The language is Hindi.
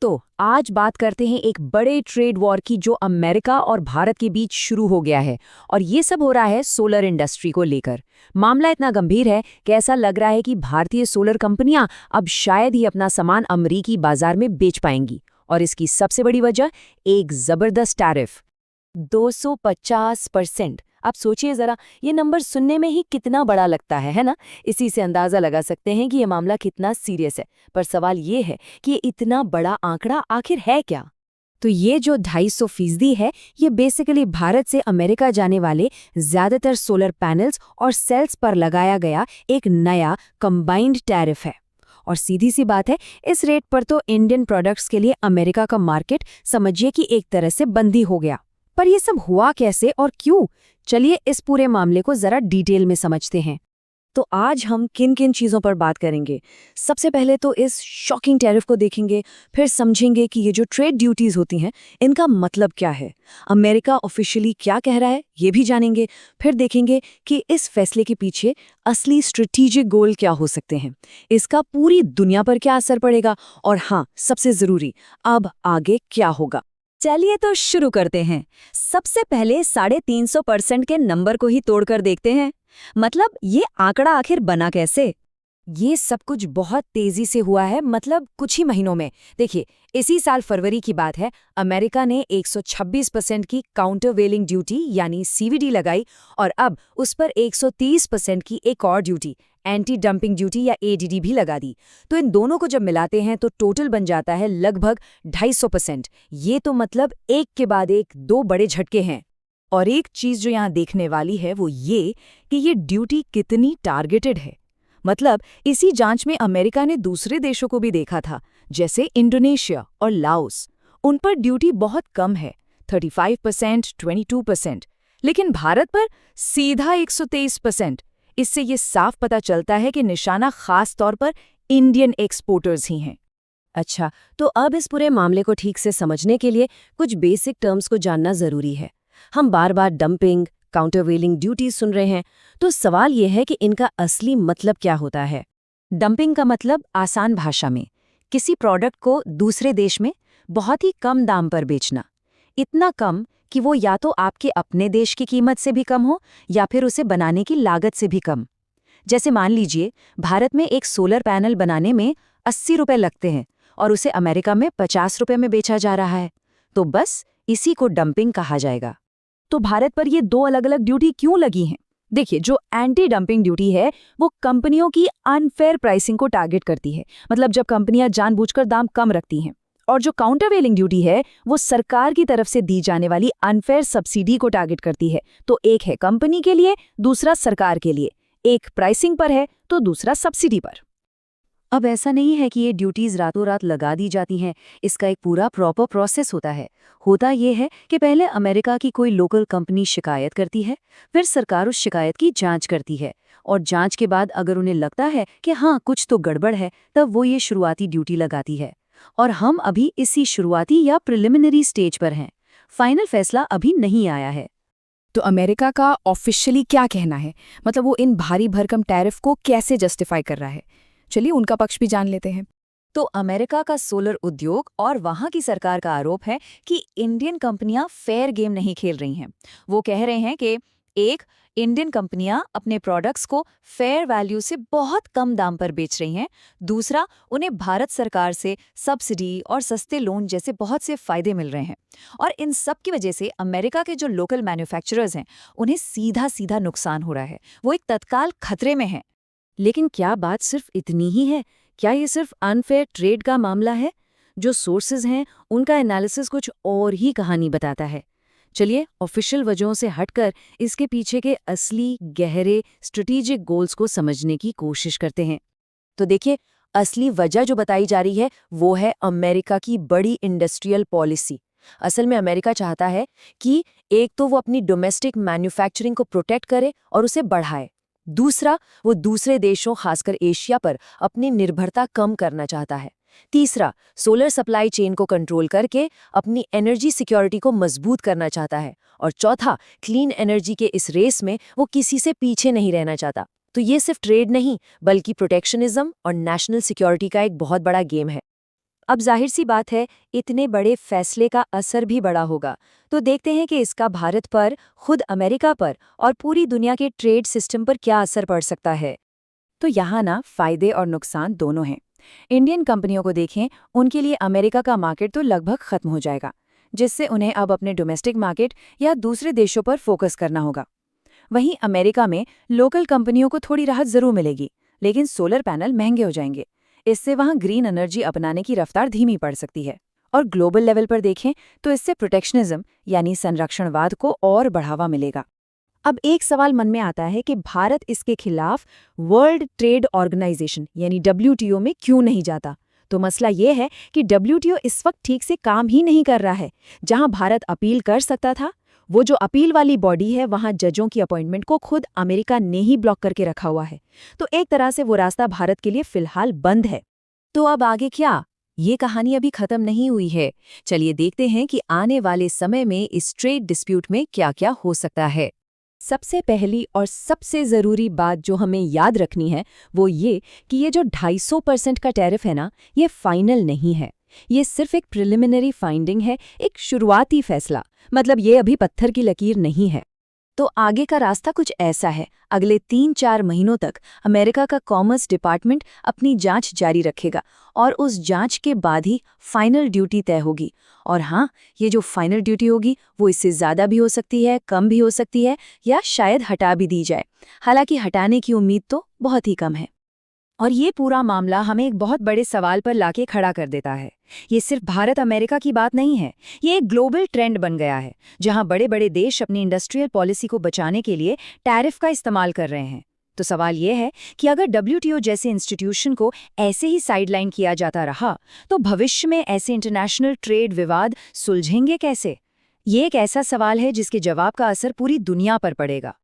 तो आज बात करते हैं एक बड़े ट्रेड वॉर की जो अमेरिका और भारत के बीच शुरू हो गया है। और ये सब हो रहा है सोलर इंडस्ट्री को लेकर। मामला इतना गंभीर है कि ऐसा लग रहा है कि भारतीय सोलर कंपनियां अब शायद ही अपना सामान अमेरिकी बाजार में बेच पाएंगी। और इसकी सबसे बड़ी वजह एक जबरदस्त टैरिफ 250%। आप सोचिए जरा, ये नंबर सुनने में ही कितना बड़ा लगता है ना। इसी से अंदाजा लगा सकते हैं कि ये मामला कितना सीरियस है। पर सवाल ये है कि ये इतना बड़ा आंकड़ा आखिर है क्या। तो ये जो 250% है, ये बेसिकली भारत से अमेरिका जाने वाले ज्यादातर सोलर पैनल्स और सेल्स पर लगाया गया एक नया कंबाइंड टैरिफ है। और सीधी सी बात है, इस रेट पर तो इंडियन प्रोडक्ट्स के लिए अमेरिका का मार्केट समझिए कि एक तरह से बंदी हो गया। पर यह सब हुआ कैसे और क्यों? चलिए इस पूरे मामले को जरा डिटेल में समझते हैं। तो आज हम किन किन चीज़ों पर बात करेंगे। सबसे पहले तो इस शॉकिंग टैरिफ को देखेंगे, फिर समझेंगे कि ये जो ट्रेड ड्यूटीज़ होती हैं इनका मतलब क्या है, अमेरिका ऑफिशियली क्या कह रहा है ये भी जानेंगे। फिर देखेंगे कि इस फैसले के पीछे असली स्ट्रेटेजिक गोल क्या हो सकते हैं, इसका पूरी दुनिया पर क्या असर पड़ेगा, और हाँ, सबसे ज़रूरी, अब आगे क्या होगा। चलिए तो शुरू करते हैं। सबसे पहले 350% के नंबर को ही तोड़कर देखते हैं। मतलब ये आंकड़ा आखिर बना कैसे? ये सब कुछ बहुत तेजी से हुआ है, मतलब कुछ ही महीनों में। देखिए, इसी साल फरवरी की बात है, अमेरिका ने 126% की काउंटरवेलिंग ड्यूटी यानी सीवीडी लगाई, और अब उस पर 130% की एक और ड्यूटी, एंटी डंपिंग ड्यूटी या एडीडी भी लगा दी। तो इन दोनों को जब मिलाते हैं तो टोटल बन जाता है लगभग 250%। ये तो मतलब एक के बाद एक दो बड़े झटके हैं। और एक चीज जो यहाँ देखने वाली है वो ये कि ये ड्यूटी कितनी टारगेटेड है। मतलब इसी जांच में अमेरिका ने दूसरे देशों को भी देखा था, जैसे इंडोनेशिया और लाओस। उन पर ड्यूटी बहुत कम है, 35%, 22%, लेकिन भारत पर सीधा 123%। इससे ये साफ पता चलता है कि निशाना खास तौर पर इंडियन एक्सपोर्टर्स ही हैं। अच्छा, तो अब इस पूरे मामले को ठीक से समझने के लिए कुछ बेसिक टर्म्स को जानना जरूरी है। हम बार बार डंपिंग, काउंटरवेलिंग ड्यूटीज सुन रहे हैं, तो सवाल यह है कि इनका असली मतलब क्या होता है। डंपिंग का मतलब आसान भाषा में किसी प्रोडक्ट को दूसरे देश में बहुत ही कम दाम पर बेचना, इतना कम कि वो या तो आपके अपने देश की कीमत से भी कम हो या फिर उसे बनाने की लागत से भी कम। जैसे मान लीजिए, भारत में एक सोलर पैनल बनाने में 80 रुपए लगते हैं और उसे अमेरिका में 50 रुपए में बेचा जा रहा है, तो बस इसी को डंपिंग कहा जाएगा। तो भारत पर ये दो अलग अलग ड्यूटी क्यों लगी हैं? देखिए, जो एंटी डंपिंग ड्यूटी है वो कंपनियों की अनफेयर प्राइसिंग को टारगेट करती है, मतलब जब कंपनियां जानबूझकर दाम कम रखती हैं। और जो काउंटरवेलिंग ड्यूटी है वो सरकार की तरफ से दी जाने वाली अनफेयर सब्सिडी को टारगेट करती है। तो एक है कंपनी के लिए, दूसरा सरकार के लिए। एक प्राइसिंग पर है तो दूसरा सब्सिडी पर। अब ऐसा नहीं है कि ये ड्यूटीज रातों रात लगा दी जाती हैं, इसका एक पूरा प्रॉपर प्रोसेस होता है। होता ये है कि पहले अमेरिका की कोई लोकल कंपनी शिकायत करती है, फिर सरकार उस शिकायत की जांच करती है, और जांच के बाद अगर उन्हें लगता है कि हाँ कुछ तो गड़बड़ है, तब वो ये शुरुआती ड्यूटी लगाती है। और हम अभी इसी शुरुआती या प्रिलिमिनरी स्टेज पर हैं। फाइनल फैसला अभी नहीं आया है। तो अमेरिका का ऑफिशियली क्या कहना है, मतलब वो इन भारी भरकम टैरिफ को कैसे जस्टिफाई कर रहा है? चलिए उनका पक्ष भी जान लेते हैं। तो अमेरिका का सोलर उद्योग और वहां की सरकार का आरोप है कि इंडियन कंपनियां फेयर गेम नहीं खेल रही हैं। वो कह रहे हैं कि एक, इंडियन कंपनियां अपने प्रोडक्ट्स को फेयर वैल्यू से बहुत कम दाम पर बेच रही हैं। दूसरा, उन्हें भारत सरकार से सब्सिडी और सस्ते लोन जैसे बहुत से फायदे मिल रहे हैं। और इन सब की वजह से अमेरिका के जो लोकल मैन्युफैक्चरर्स हैं उन्हें सीधा सीधा नुकसान हो रहा है। वो एक तत्काल खतरे में हैं। लेकिन क्या बात सिर्फ इतनी ही है? क्या ये सिर्फ अनफेयर ट्रेड का मामला है? जो सोर्सेज हैं उनका एनालिसिस कुछ और ही कहानी बताता है। चलिए ऑफिशियल वजहों से हटकर इसके पीछे के असली गहरे स्ट्रेटेजिक गोल्स को समझने की कोशिश करते हैं। तो देखिए, असली वजह जो बताई जा रही है वो है अमेरिका की बड़ी इंडस्ट्रियल पॉलिसी। असल में अमेरिका चाहता है कि एक तो वो अपनी डोमेस्टिक मैन्युफैक्चरिंग को प्रोटेक्ट करे और उसे बढ़ाए। दूसरा, वो दूसरे देशों खासकर एशिया पर अपनी निर्भरता कम करना चाहता है। तीसरा, सोलर सप्लाई चेन को कंट्रोल करके अपनी एनर्जी सिक्योरिटी को मजबूत करना चाहता है। और चौथा, क्लीन एनर्जी के इस रेस में वो किसी से पीछे नहीं रहना चाहता। तो ये सिर्फ ट्रेड नहीं बल्कि प्रोटेक्शनिज्म और नेशनल सिक्योरिटी का एक बहुत बड़ा गेम है। अब जाहिर सी बात है, इतने बड़े फैसले का असर भी बड़ा होगा। तो देखते हैं कि इसका भारत पर, खुद अमेरिका पर और पूरी दुनिया के ट्रेड सिस्टम पर क्या असर पड़ सकता है। तो यहाँ ना फायदे और नुकसान दोनों हैं। इंडियन कंपनियों को देखें, उनके लिए अमेरिका का मार्केट तो लगभग खत्म हो जाएगा, जिससे उन्हें अब अपने डोमेस्टिक मार्केट या दूसरे देशों पर फोकस करना होगा। वहीं अमेरिका में लोकल कंपनियों को थोड़ी राहत जरूर मिलेगी, लेकिन सोलर पैनल महंगे हो जाएंगे। इससे वहां ग्रीन एनर्जी अपनाने की रफ्तार धीमी पड़ सकती है। और ग्लोबल लेवल पर देखें तो इससे प्रोटेक्शनिज्म यानी संरक्षणवाद को और बढ़ावा मिलेगा। अब एक सवाल मन में आता है कि भारत इसके खिलाफ वर्ल्ड ट्रेड ऑर्गेनाइजेशन यानी WTO में क्यों नहीं जाता। तो मसला ये है कि WTO इस वक्त ठीक से काम ही नहीं कर रहा है। जहां भारत अपील कर सकता था, वो जो अपील वाली बॉडी है, वहां जजों की अपॉइंटमेंट को खुद अमेरिका ने ही ब्लॉक करके रखा हुआ है। तो एक तरह से वो रास्ता भारत के लिए फिलहाल बंद है। तो अब आगे क्या? ये कहानी अभी खत्म नहीं हुई है। चलिए देखते हैं कि आने वाले समय में इस ट्रेड डिस्प्यूट में क्या-क्या हो सकता है। सबसे पहली और सबसे ज़रूरी बात जो हमें याद रखनी है वो ये कि ये जो 250% का टैरिफ है ना, ये फाइनल नहीं है। ये सिर्फ एक प्रिलिमिनरी फाइंडिंग है, एक शुरुआती फैसला। मतलब ये अभी पत्थर की लकीर नहीं है। तो आगे का रास्ता कुछ ऐसा है। अगले 3-4 महीनों तक अमेरिका का कॉमर्स डिपार्टमेंट अपनी जांच जारी रखेगा और उस जांच के बाद ही फाइनल ड्यूटी तय होगी। और हाँ, ये जो फाइनल ड्यूटी होगी वो इससे ज़्यादा भी हो सकती है, कम भी हो सकती है, या शायद हटा भी दी जाए। हालांकि हटाने की उम्मीद तो बहुत ही कम है। और ये पूरा मामला हमें एक बहुत बड़े सवाल पर लाके खड़ा कर देता है। ये सिर्फ भारत अमेरिका की बात नहीं है, ये एक ग्लोबल ट्रेंड बन गया है, जहां बड़े बड़े देश अपनी इंडस्ट्रियल पॉलिसी को बचाने के लिए टैरिफ का इस्तेमाल कर रहे हैं। तो सवाल ये है कि अगर WTO जैसे इंस्टीट्यूशन को ऐसे ही साइडलाइन किया जाता रहा, तो भविष्य में ऐसे इंटरनेशनल ट्रेड विवाद सुलझेंगे कैसे? ये एक ऐसा सवाल है जिसके जवाब का असर पूरी दुनिया पर पड़ेगा।